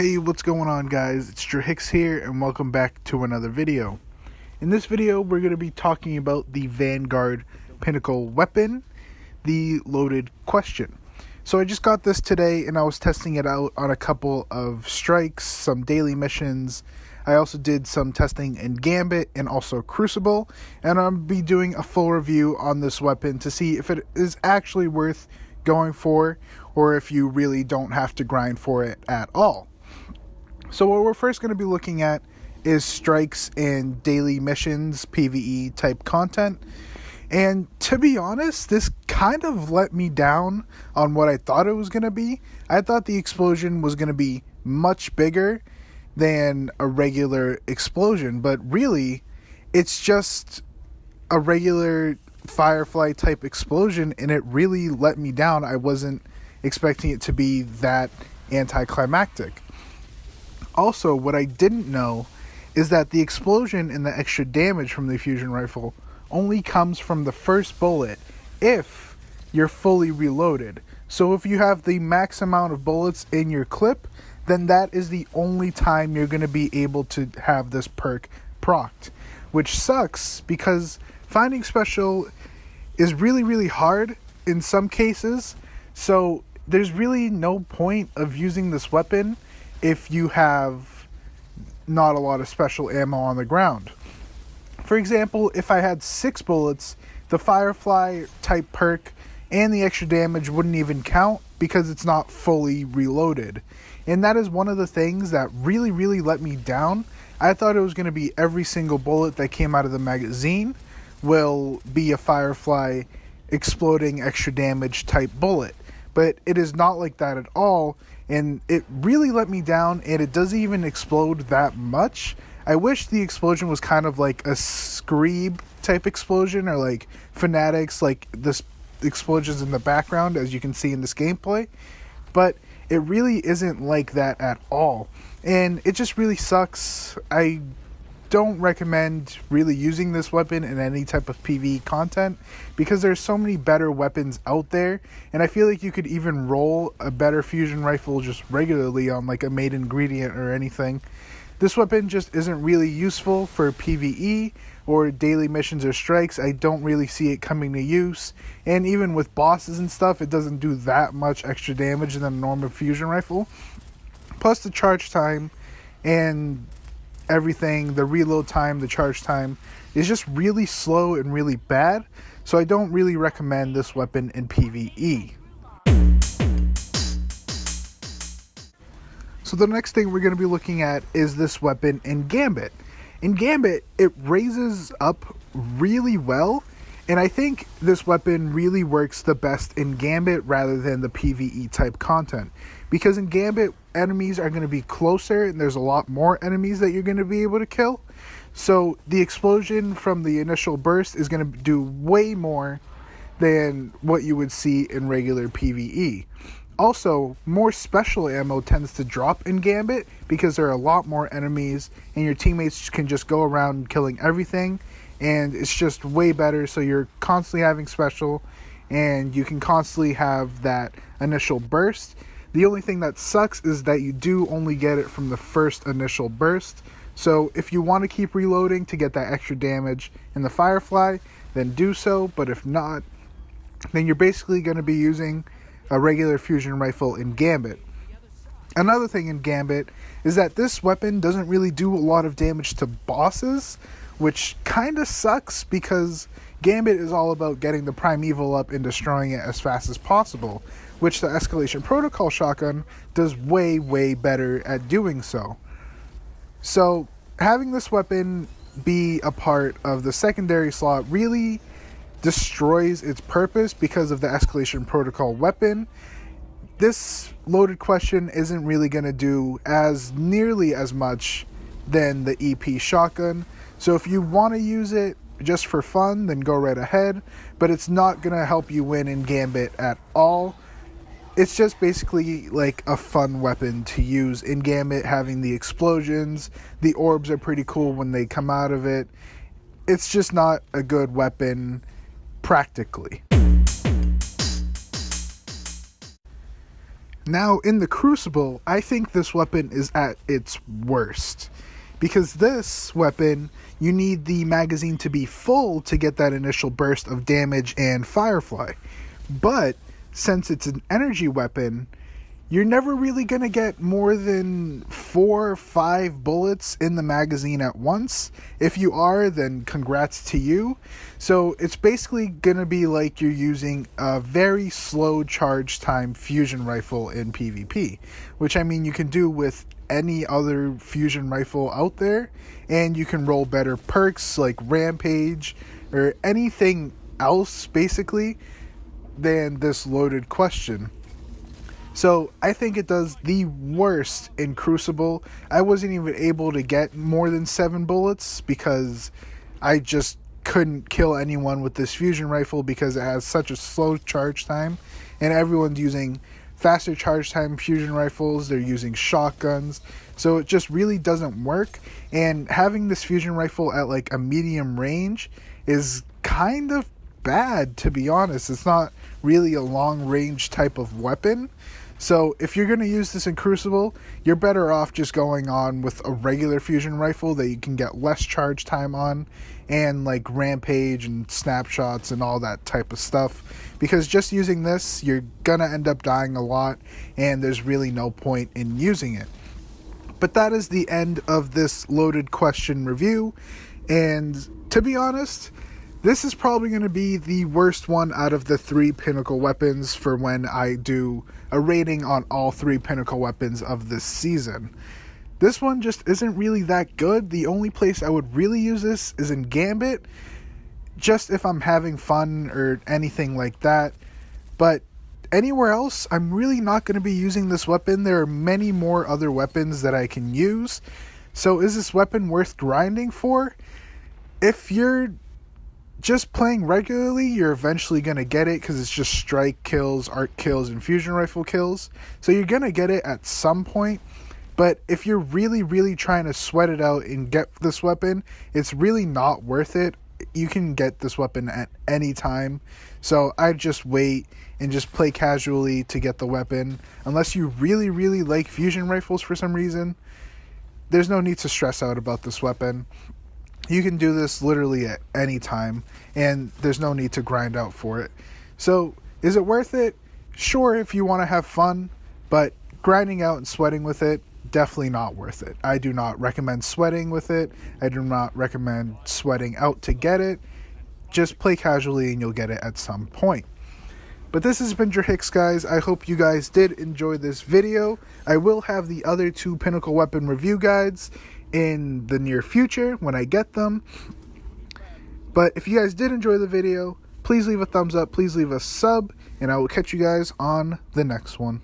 Hey, what's going on, guys? It's Drew Hicks here, and welcome back to another video. In this video, we're going to be talking about the Vanguard Pinnacle weapon, the loaded question. So I just got this today, and I was testing it out on a couple of strikes, some daily missions. I also did some testing in Gambit and also Crucible, and I'll be doing a full review on this weapon to see if it is actually worth going for, or if you really don't have to grind for it at all. So what we're first going to be looking at is strikes and daily missions, PvE type content. And to be honest, this kind of let me down on what I thought it was going to be. I thought the explosion was going to be much bigger than a regular explosion, but really it's just a regular Firefly type explosion, and it really let me down. I wasn't expecting it to be that anticlimactic. Also, what I didn't know is that the explosion and the extra damage from the fusion rifle only comes from the first bullet if you're fully reloaded. So if you have the max amount of bullets in your clip, then that is the only time you're going to be able to have this perk procced, which sucks because finding special is really hard in some cases. So there's really no point of using this weapon if you have not a lot of special ammo on the ground. For example, if I had 6 bullets, the Firefly type perk and the extra damage wouldn't even count because it's not fully reloaded. And that is one of the things that really let me down. I thought it was going to be every single bullet that came out of the magazine will be a Firefly exploding extra damage type bullet. But it is not like that at all, and it really let me down, and it doesn't even explode that much. I wish the explosion was kind of like a Screeb type explosion, or like Fanatics, like this explosions in the background as you can see in this gameplay, but it really isn't like that at all, and it just really sucks. I don't recommend really using this weapon in any type of PvE content because there's so many better weapons out there, and I feel like you could even roll a better fusion rifle just regularly on like a main ingredient or anything. This weapon just isn't really useful for PvE or daily missions or strikes. I don't really see it coming to use, and even with bosses and stuff, it doesn't do that much extra damage than a normal fusion rifle. Plus the charge time and everything, the reload time, the charge time is just really slow and really bad, so I don't really recommend this weapon in PvE. So the next thing we're going to be looking at is this weapon in Gambit. In Gambit, it raises up really well, and I think this weapon really works the best in Gambit rather than the PvE type content. Because in Gambit, enemies are going to be closer, and there's a lot more enemies that you're going to be able to kill. So the explosion from the initial burst is going to do way more than what you would see in regular PvE. Also, more special ammo tends to drop in Gambit because there are a lot more enemies, and your teammates can just go around killing everything, and it's just way better. So you're constantly having special, and you can constantly have that initial burst. The only thing that sucks is that you do only get it from the first initial burst. So if you want to keep reloading to get that extra damage in the Firefly, then do so. But if not, then you're basically going to be using a regular fusion rifle in Gambit. Another thing in Gambit is that this weapon doesn't really do a lot of damage to bosses, which kind of sucks because Gambit is all about getting the primeval up and destroying it as fast as possible, which the Escalation Protocol shotgun does way better at doing so. So having this weapon be a part of the secondary slot really destroys its purpose because of the Escalation Protocol weapon. This loaded question isn't really going to do as nearly as much than the EP shotgun. So if you want to use it just for fun, then go right ahead, but it's not going to help you win in Gambit at all. It's just basically like a fun weapon to use in Gambit, having the explosions. The orbs are pretty cool when they come out of it. It's just not a good weapon practically. Now, in the Crucible, I think this weapon is at its worst. Because this weapon, you need the magazine to be full to get that initial burst of damage and Firefly. But, since it's an energy weapon, you're never really going to get more than 4 or 5 bullets in the magazine at once. If you are, then congrats to you. So it's basically going to be like you're using a very slow charge time fusion rifle in PvP. Which, I mean, you can do with any other fusion rifle out there. And you can roll better perks like Rampage or anything else, basically, than this loaded question. So I think it does the worst in Crucible. I wasn't even able to get more than 7 bullets because I just couldn't kill anyone with this fusion rifle because it has such a slow charge time. And everyone's using faster charge time fusion rifles. They're using shotguns. So it just really doesn't work. And having this fusion rifle at like a medium range is kind of bad, to be honest. It's not really a long range type of weapon. So if you're going to use this in Crucible, you're better off just going on with a regular fusion rifle that you can get less charge time on, and like Rampage and snapshots and all that type of stuff. Because just using this, you're going to end up dying a lot, and there's really no point in using it. But that is the end of this loaded question review. And to be honest, this is probably going to be the worst one out of the 3 pinnacle weapons for when I do a rating on all 3 pinnacle weapons of this season. This one just isn't really that good. The only place I would really use this is in Gambit, just if I'm having fun or anything like that. But anywhere else, I'm really not going to be using this weapon. There are many more other weapons that I can use. So is this weapon worth grinding for? If you're just playing regularly, you're eventually going to get it because it's just strike kills, arc kills, and fusion rifle kills. So you're going to get it at some point. But if you're really, really trying to sweat it out and get this weapon, it's really not worth it. You can get this weapon at any time. So I'd just wait and just play casually to get the weapon. Unless you really, really like fusion rifles for some reason, there's no need to stress out about this weapon. You can do this literally at any time, and there's no need to grind out for it. So, is it worth it? Sure, if you want to have fun, but grinding out and sweating with it, definitely not worth it. I do not recommend sweating with it. I do not recommend sweating out to get it. Just play casually and you'll get it at some point. But this has been Hicks, guys. I hope you guys did enjoy this video. I will have the other 2 pinnacle weapon review guides in the near future when I get them. But if you guys did enjoy the video, please leave a thumbs up, please leave a sub, and I will catch you guys on the next one.